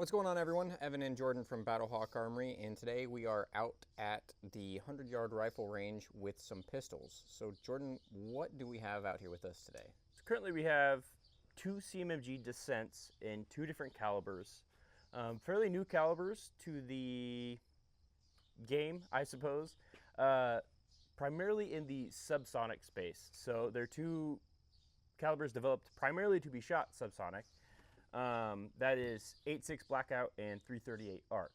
What's going on, everyone? Evan and Jordan from Battlehawk Armory, and today we are out at the 100-yard rifle range with some pistols. So Jordan, what do we have out here with us today? So currently we have two CMMG Dissents in two different calibers. Fairly new calibers to the game, I suppose. Primarily in the subsonic space. So they're two calibers developed primarily to be shot subsonic. That is 8.6 Blackout and 338 arc.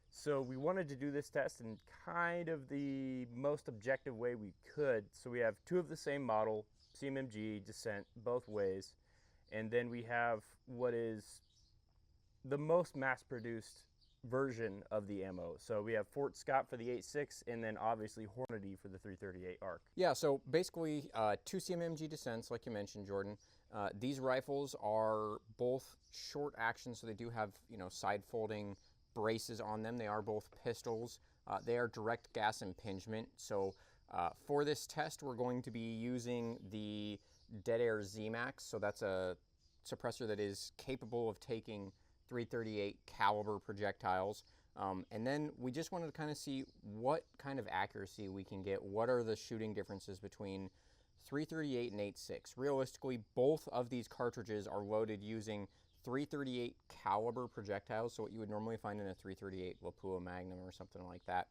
So we wanted to do this test in kind of the most objective way we could. So we have two of the same model, CMMG Dissent, both ways. And then we have what is the most mass-produced version of the ammo. So we have Fort Scott for the 8.6 and then obviously Hornady for the 338 arc. Yeah, so basically two CMMG Dissents, like you mentioned, Jordan. These rifles are both short action, so they do have, side folding braces on them. They are both pistols. They are direct gas impingement. So for this test, we're going to be using the Dead Air Z-Max. So that's a suppressor that is capable of taking 338 caliber projectiles. And then we just wanted to kind of see what kind of accuracy we can get. What are the shooting differences between 338 and 8.6? Realistically, both of these cartridges are loaded using 338 caliber projectiles, so what you would normally find in a 338 Lapua Magnum or something like that.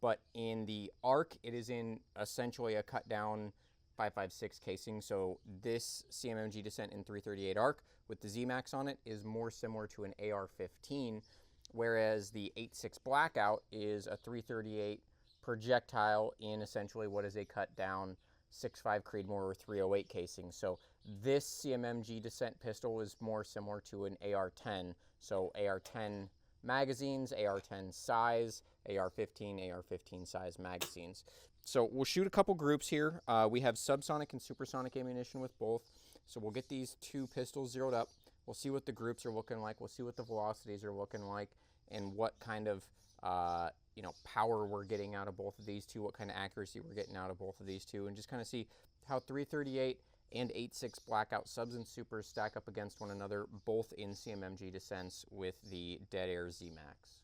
But in the ARC, it is in essentially a cut down 5.56 casing. So this CMMG Dissent in 338 ARC with the Z-Max on it is more similar to an AR-15, whereas the 8.6 Blackout is a 338 projectile in essentially what is a cut down 6.5 Creedmoor 308 casing. So this CMMG Dissent pistol is more similar to an AR-10. So AR-10 magazines, AR-10 size, AR-15, AR-15 size magazines. So we'll shoot a couple groups here. We have subsonic and supersonic ammunition with both. So we'll get these two pistols zeroed up. We'll see what the groups are looking like. We'll see what the velocities are looking like and what kind of power we're getting out of both of these two, what kind of accuracy we're getting out of both of these two, and just kind of see how 338 and 8.6 Blackout subs and supers stack up against one another, both in CMMG Dissents with the Dead Air Z-Max.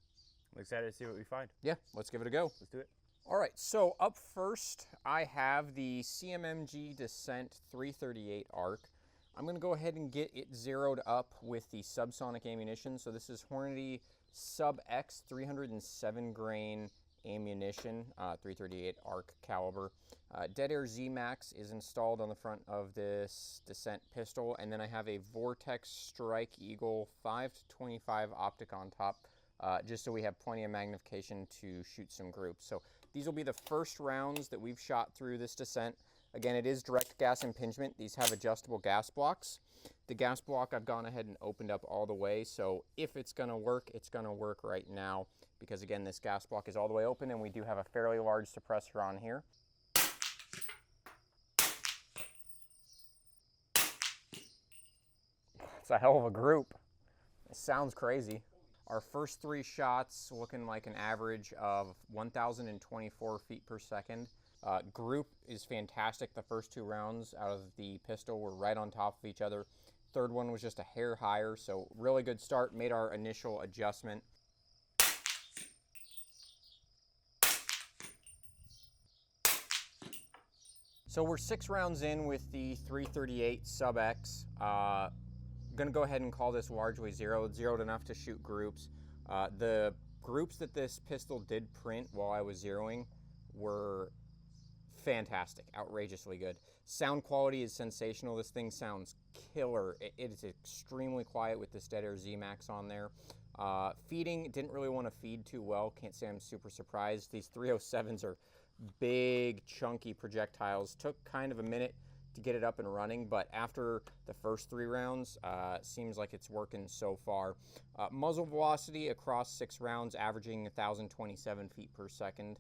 I'm excited to see what we find. Yeah, let's give it a go. Let's do it. All right, so up first, I have the CMMG Dissent 338 ARC. I'm going to go ahead and get it zeroed up with the subsonic ammunition. So this is Hornady Sub X 307 grain ammunition, 338 ARC caliber. Dead Air Z-Max is installed on the front of this Dissent pistol, and then I have a Vortex Strike Eagle 5-25 optic on top, just so we have plenty of magnification to shoot some groups. So these will be the first rounds that we've shot through this Dissent. Again, it is direct gas impingement. These have adjustable gas blocks. The gas block I've gone ahead and opened up all the way, so if it's going to work, it's going to work right now, because again, this gas block is all the way open and we do have a fairly large suppressor on here. It's a hell of a group. It sounds crazy. Our first three shots looking like an average of 1,024 feet per second. Group is fantastic. The first two rounds out of the pistol were right on top of each other. Third one was just a hair higher, so really good start. Made our initial adjustment. So we're 6 rounds in with the 338 Sub X. Gonna go ahead and call this largely zeroed enough to shoot groups. The groups that this pistol did print while I was zeroing were fantastic, outrageously good. Sound quality is sensational. This thing sounds killer. It is extremely quiet with this Dead Air Z-Max on there. Feeding, didn't really want to feed too well. Can't say I'm super surprised. These 307s are big, chunky projectiles. Took kind of a minute to get it up and running, but after the first 3 rounds, seems like it's working so far. Muzzle velocity across 6 rounds, averaging 1,027 feet per second.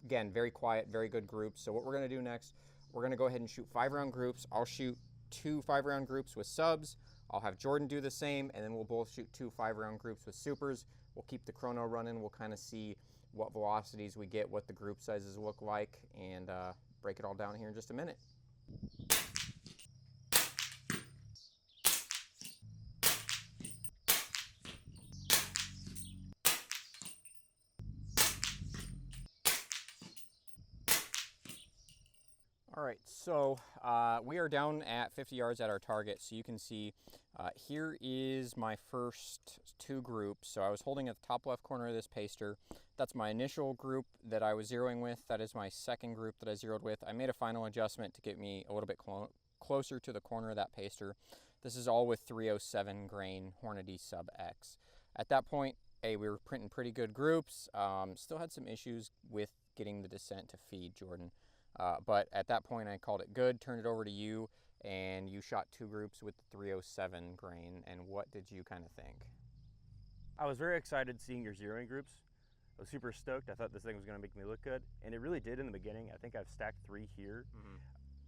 Again, very quiet, very good groups. So what we're going to do next, we're going to go ahead and shoot 5-round groups. I'll shoot 2 5-round groups with subs. I'll have Jordan do the same, and then we'll both shoot 2 5-round groups with supers. We'll keep the chrono running. We'll kind of see what velocities we get, what the group sizes look like, and break it all down here in just a minute. All right, so we are down at 50 yards at our target. So you can see here is my first two groups. So I was holding at the top left corner of this paster. That's my initial group that I was zeroing with. That is my second group that I zeroed with. I made a final adjustment to get me a little bit closer to the corner of that paster. This is all with 307 grain Hornady Sub X. At that point, hey, we were printing pretty good groups. Still had some issues with getting the Dissent to feed, Jordan. But at that point, I called it good, turned it over to you, and you shot two groups with the 307 grain. And what did you kind of think? I was very excited seeing your zeroing groups. I was super stoked. I thought this thing was going to make me look good, and it really did in the beginning. I think I've stacked 3 here. Mm-hmm.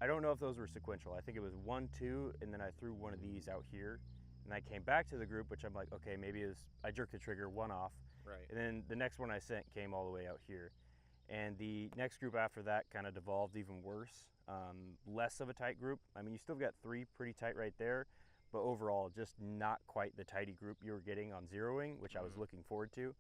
I don't know if those were sequential. I think it was 1, 2, and then I threw one of these out here. And I came back to the group, which I'm like, okay, maybe I jerked the trigger, one off. Right. And then the next one I sent came all the way out here. And the next group after that kind of devolved even worse. Less of a tight group. I mean, you still got 3 pretty tight right there, but overall, just not quite the tighty group you were getting on zeroing, which I was looking forward to.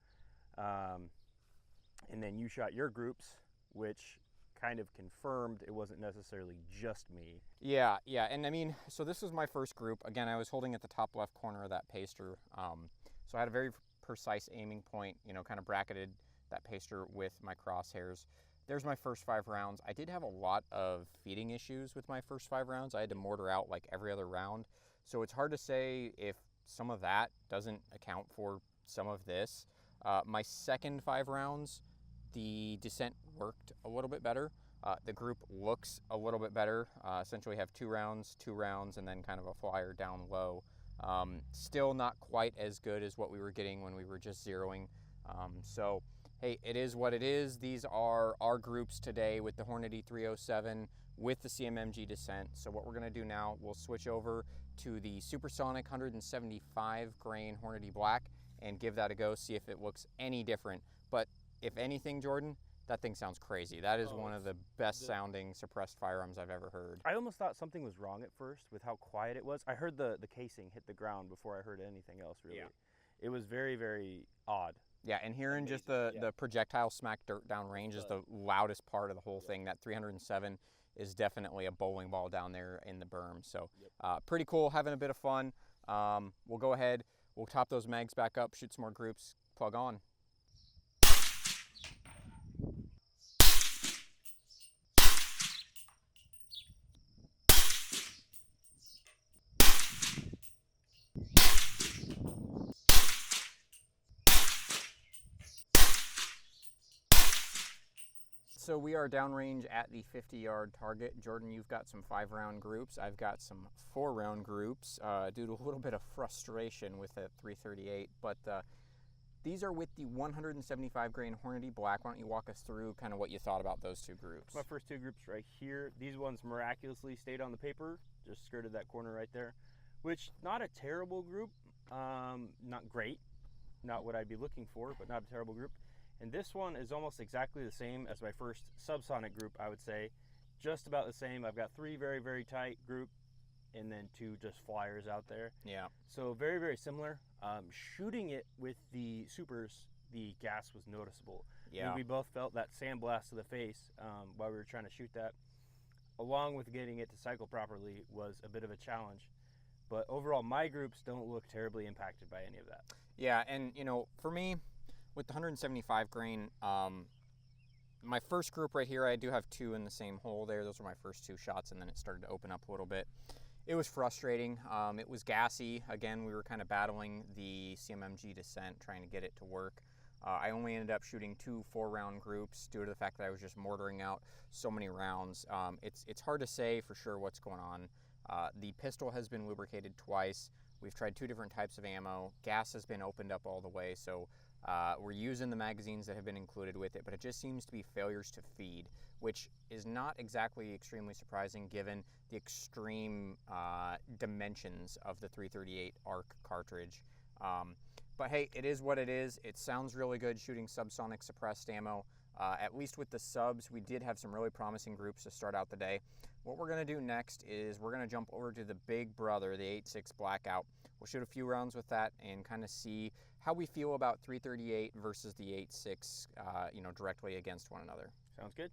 And then you shot your groups, which kind of confirmed it wasn't necessarily just me. Yeah, and I mean, so this was my first group. Again, I was holding at the top left corner of that paster. So I had a very precise aiming point, kind of bracketed that paster with my crosshairs. There's my first 5 rounds. I did have a lot of feeding issues with my first 5 rounds. I had to mortar out like every other round. So it's hard to say if some of that doesn't account for some of this. My second 5 rounds, the Dissent worked a little bit better. The group looks a little bit better. Essentially have 2 rounds, and then kind of a flyer down low. Still not quite as good as what we were getting when we were just zeroing. So hey, it is what it is. These are our groups today with the Hornady 307 with the CMMG Dissent. So what we're gonna do now, we'll switch over to the supersonic 175 grain Hornady Black and give that a go, see if it looks any different. But if anything, Jordan, that thing sounds crazy. That is one of the best sounding suppressed firearms I've ever heard. I almost thought something was wrong at first with how quiet it was. I heard the casing hit the ground before I heard anything else, really. Yeah. It was very, very odd. Yeah, and hearing just the projectile smack dirt down range is the loudest part of the whole thing. That 307 is definitely a bowling ball down there in the berm. So pretty cool, having a bit of fun. We'll go ahead, we'll top those mags back up, shoot some more groups, plug on. So we are downrange at the 50-yard target. Jordan, you've got some 5-round groups. I've got some 4-round groups due to a little bit of frustration with the 338. But these are with the 175 grain Hornady Black. Why don't you walk us through kind of what you thought about those 2 groups? My first 2 groups right here. These ones miraculously stayed on the paper, just skirted that corner right there, which not a terrible group, not great, not what I'd be looking for, but not a terrible group. And this one is almost exactly the same as my first subsonic group, I would say. Just about the same. I've got 3 very, very tight group and then 2 just flyers out there. Yeah. So very, very similar. Shooting it with the supers, the gas was noticeable. Yeah. And we both felt that sandblast to the face while we were trying to shoot that. Along with getting it to cycle properly was a bit of a challenge. But overall, my groups don't look terribly impacted by any of that. Yeah, and for me, with the 175 grain, my first group right here, I do have 2 in the same hole there. Those were my first 2 shots, and then it started to open up a little bit. It was frustrating. It was gassy. Again, we were kind of battling the CMMG Dissent, trying to get it to work. I only ended up shooting 2 4-round groups due to the fact that I was just mortaring out so many rounds. It's hard to say for sure what's going on. The pistol has been lubricated twice. We've tried 2 different types of ammo. Gas has been opened up all the way, so we're using the magazines that have been included with it, but it just seems to be failures to feed, which is not exactly extremely surprising given the extreme dimensions of the 338 ARC cartridge. But hey, it is what it is. It sounds really good shooting subsonic suppressed ammo. At least with the subs, we did have some really promising groups to start out the day. What we're going to do next is we're going to jump over to the big brother, the 8.6 Blackout. We'll shoot a few rounds with that and kind of see how we feel about 338 versus the 8.6, directly against one another. Sounds good.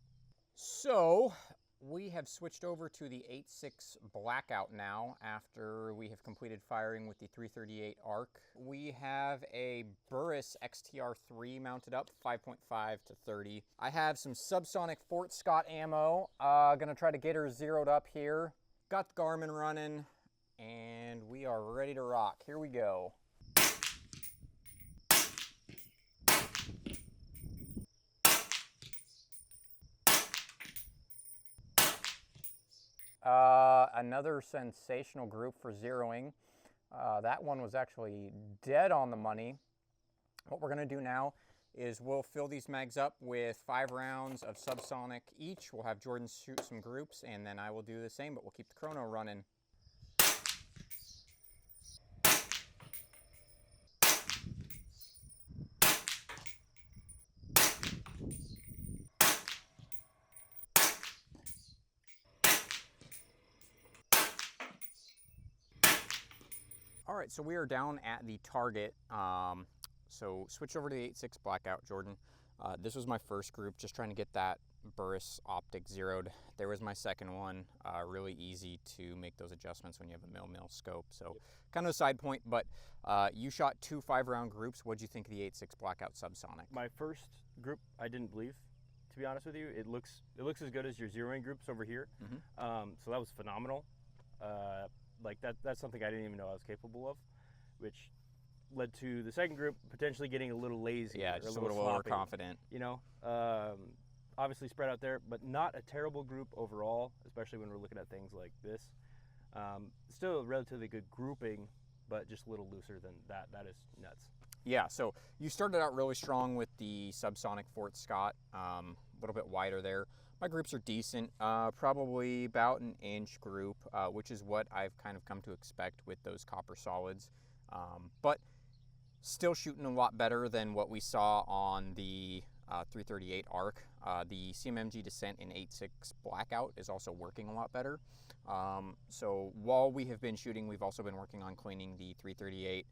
So We have switched over to the 8.6 Blackout now after we have completed firing with the 338 ARC. We have a Burris XTR3 mounted up, 5.5 to 30. I have some subsonic Fort Scott ammo. Gonna try to get her zeroed up here. Got the Garmin running, and we are ready to rock. Here we go. Another sensational group for zeroing. That one was actually dead on the money. What we're going to do now is we'll fill these mags up with 5 rounds of subsonic each. We'll have Jordan shoot some groups, and then I will do the same, but we'll keep the chrono running. All right, so we are down at the target. So switch over to the 8.6 Blackout, Jordan. This was my first group, just trying to get that Burris optic zeroed. There was my second one. Really easy to make those adjustments when you have a mil scope. So kind of a side point, but you shot 2 5-round groups. What'd you think of the 8.6 Blackout subsonic? My first group, I didn't believe, to be honest with you. It looks as good as your zeroing groups over here. Mm-hmm. So that was phenomenal. Like that's something I didn't even know I was capable of, which led to the second group potentially getting a little lazy. Yeah, just a little sloppy, overconfident. You know, obviously spread out there, but not a terrible group overall, especially when we're looking at things like this. Still a relatively good grouping, but just a little looser than that. That is nuts. Yeah, so you started out really strong with the subsonic Fort Scott, a little bit wider there. My groups are decent, probably about an inch group, which is what I've kind of come to expect with those copper solids. But still shooting a lot better than what we saw on the 338 ARC. The CMMG Dissent in 8.6 Blackout is also working a lot better. So while we have been shooting, we've also been working on cleaning the 338.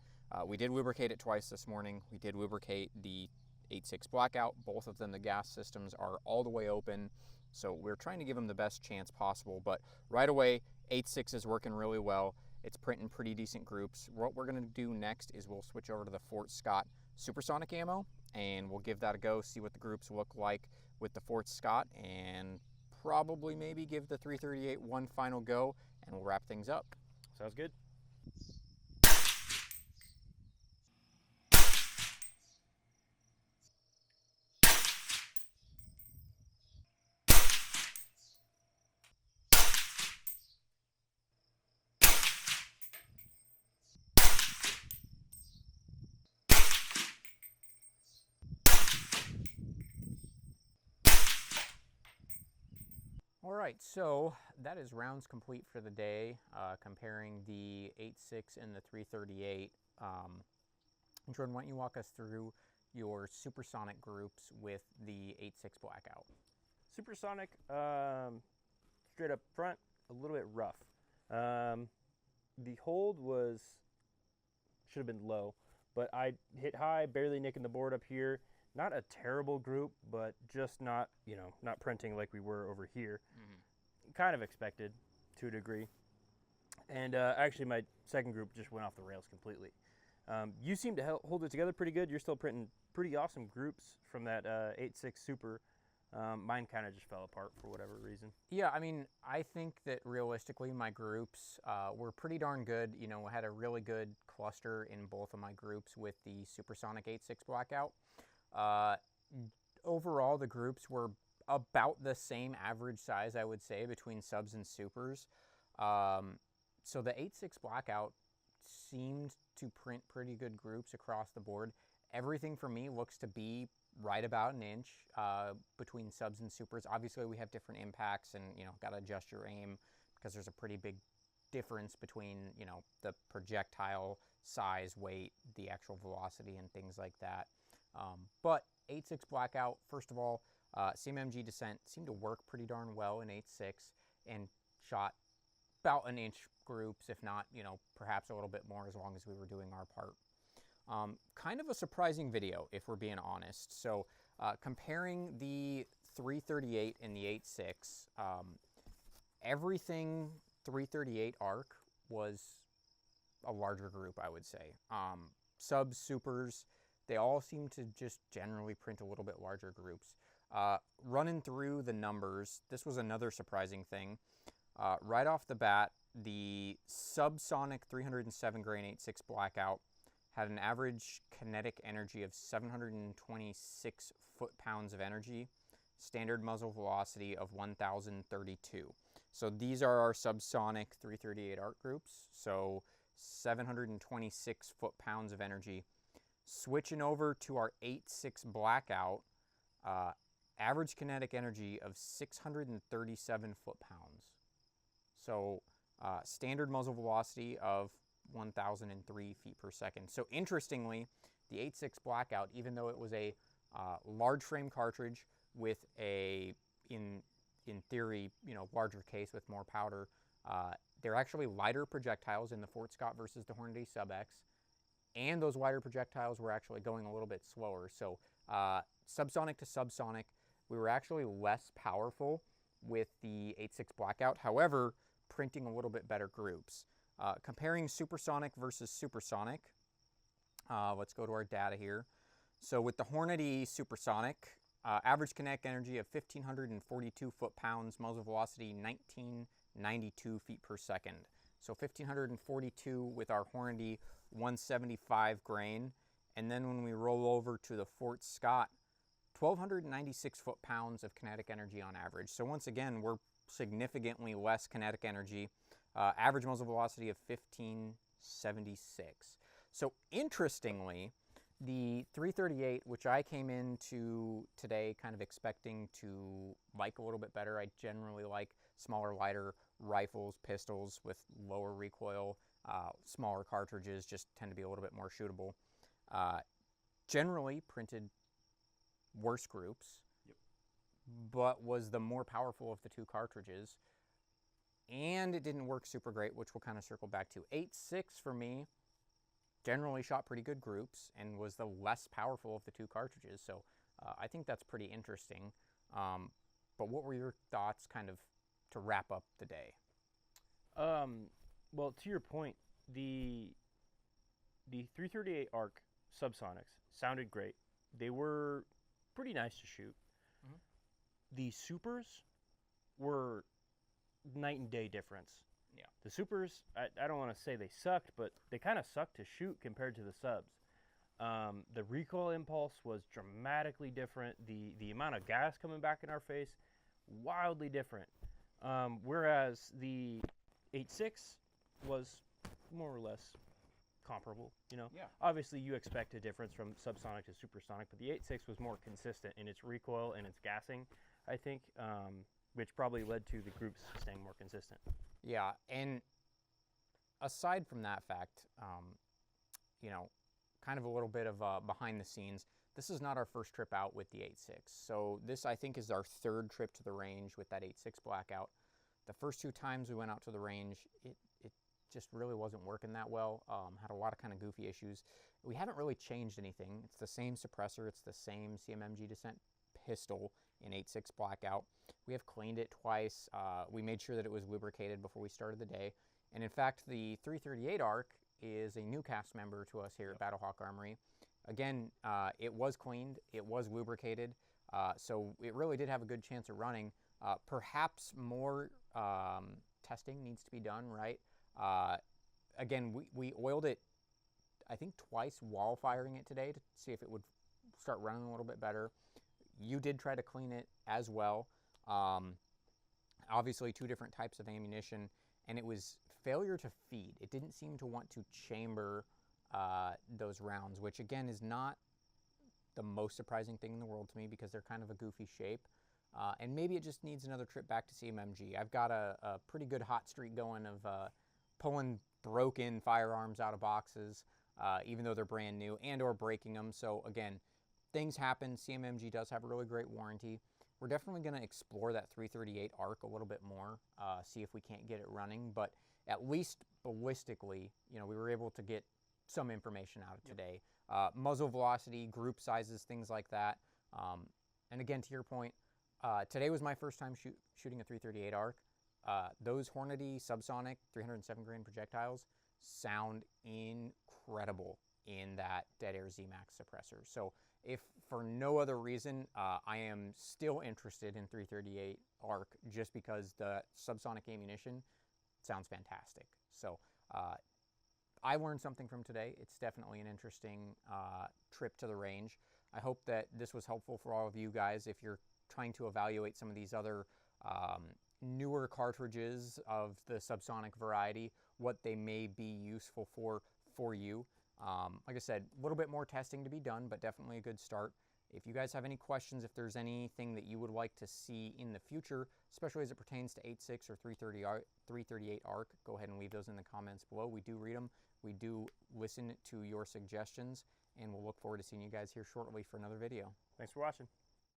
We did lubricate it twice this morning. We did lubricate the 8.6 Blackout. Both of them, the gas systems are all the way open. So we're trying to give them the best chance possible. But right away, 8.6 is working really well. It's printing pretty decent groups. What we're going to do next is we'll switch over to the Fort Scott supersonic ammo, and we'll give that a go, see what the groups look like with the Fort Scott, and probably maybe give the 338 one final go, and we'll wrap things up. Sounds good. All right, so that is rounds complete for the day, comparing the 8.6 and the 338. Jordan, why don't you walk us through your supersonic groups with the 8.6 Blackout? Supersonic, straight up front, a little bit rough. The hold should have been low, but I hit high, barely nicking the board up here. Not a terrible group, but just not, not printing like we were over here. Mm-hmm. Kind of expected to a degree. And actually my second group just went off the rails completely. You seem to hold it together pretty good. You're still printing pretty awesome groups from that 8.6 Super. Mine kind of just fell apart for whatever reason. Yeah, I mean, I think that realistically my groups were pretty darn good. I had a really good cluster in both of my groups with the supersonic 8.6 Blackout. Overall, the groups were about the same average size, I would say, between subs and supers. So the 8.6 Blackout seemed to print pretty good groups across the board. Everything for me looks to be right about an inch between subs and supers. Obviously, we have different impacts, and got to adjust your aim because there's a pretty big difference between the projectile size, weight, the actual velocity, and things like that. But 8.6 Blackout, first of all, CMMG Dissent seemed to work pretty darn well in 8.6 and shot about an inch groups, if not, perhaps a little bit more as long as we were doing our part. Kind of a surprising video, if we're being honest. So comparing the 338 and the 8.6, everything 338 arc was a larger group, I would say. Subs, supers, they all seem to just generally print a little bit larger groups. Running through the numbers, this was another surprising thing. Right off the bat, the subsonic 307 grain 8.6 Blackout had an average kinetic energy of 726 foot-pounds of energy, standard muzzle velocity of 1,032. So these are our subsonic 338 arc groups, so 726 foot-pounds of energy. Switching over to our 8.6 Blackout, average kinetic energy of 637 foot-pounds. So standard muzzle velocity of 1,003 feet per second. So interestingly, the 8.6 Blackout, even though it was a large frame cartridge with a, in theory, larger case with more powder, they're actually lighter projectiles in the Fort Scott versus the Hornady Sub X, and those lighter projectiles were actually going a little bit slower. So subsonic to subsonic, we were actually less powerful with the 8.6 Blackout. However, printing a little bit better groups. Comparing supersonic versus supersonic, let's go to our data here. So with the Hornady Supersonic, average kinetic energy of 1,542 foot-pounds, muzzle velocity 1,992 feet per second. So 1,542 with our Hornady 175 grain. And then when we roll over to the Fort Scott, 1,296 foot-pounds of kinetic energy on average. So once again, we're significantly less kinetic energy. Average muzzle velocity of 1,576. So interestingly, the 338, which I came into today kind of expecting to like a little bit better. I generally like smaller, lighter rifles, pistols with lower recoil, smaller cartridges just tend to be a little bit more shootable. Generally printed worse groups, but was the more powerful of the two cartridges. And it didn't work super great, which we'll kind of circle back to. 8.6 for me generally shot pretty good groups and was the less powerful of the two cartridges. So I think that's pretty interesting. But what were your thoughts kind of to wrap up the day? Well, to your point, the 338 arc subsonics sounded great. They were pretty nice to shoot. Mm-hmm. The supers were night and day difference. Yeah. The supers, I don't want to say they sucked, but they kind of sucked to shoot compared to the subs. The recoil impulse was dramatically different. The amount of gas coming back in our face, wildly different. Whereas the 8.6 was more or less comparable, Yeah. Obviously, you expect a difference from subsonic to supersonic, but the 8.6 was more consistent in its recoil and its gassing, I think, which probably led to the groups staying more consistent. Yeah, and aside from that fact, kind of a little bit of behind the scenes, this is not our first trip out with the 8.6. So this, I think, is our third trip to the range with that 8.6 Blackout. The first two times we went out to the range, it just really wasn't working that well. Had a lot of kind of goofy issues. We haven't really changed anything. It's the same suppressor. It's the same CMMG Dissent pistol in 8.6 Blackout. We have cleaned it twice. We made sure that it was lubricated before we started the day. And in fact, the 338 ARC is a new cast member to us here at Battlehawk Armory. Again, it was cleaned, it was lubricated, so it really did have a good chance of running. Perhaps more testing needs to be done, right? Again, we oiled it, I think, twice while firing it today to see if it would start running a little bit better. You did try to clean it as well. Obviously, two different types of ammunition, and it was failure to feed. It didn't seem to want to chamber those rounds, which again is not the most surprising thing in the world to me because they're kind of a goofy shape. And maybe it just needs another trip back to CMMG. I've got a pretty good hot streak going of pulling broken firearms out of boxes, even though they're brand new, and or breaking them. So again, things happen. CMMG does have a really great warranty. We're definitely going to explore that 338 ARC a little bit more, see if we can't get it running. But at least ballistically, we were able to get some information out of today. Muzzle velocity, group sizes, things like that. And again, to your point, today was my first time shooting a 338 ARC. those Hornady subsonic 307 grain projectiles sound incredible in that Dead Air Z-Max suppressor. So if for no other reason, I am still interested in 338 ARC just because the subsonic ammunition sounds fantastic. So I learned something from today. It's definitely an interesting trip to the range. I hope that this was helpful for all of you guys if you're trying to evaluate some of these other newer cartridges of the subsonic variety, what they may be useful for you. Like I said, a little bit more testing to be done, but definitely a good start. If you guys have any questions, if there's anything that you would like to see in the future, especially as it pertains to 8.6 or 338 ARC, go ahead and leave those in the comments below. We do read them. We do listen to your suggestions, and we'll look forward to seeing you guys here shortly for another video. Thanks for watching.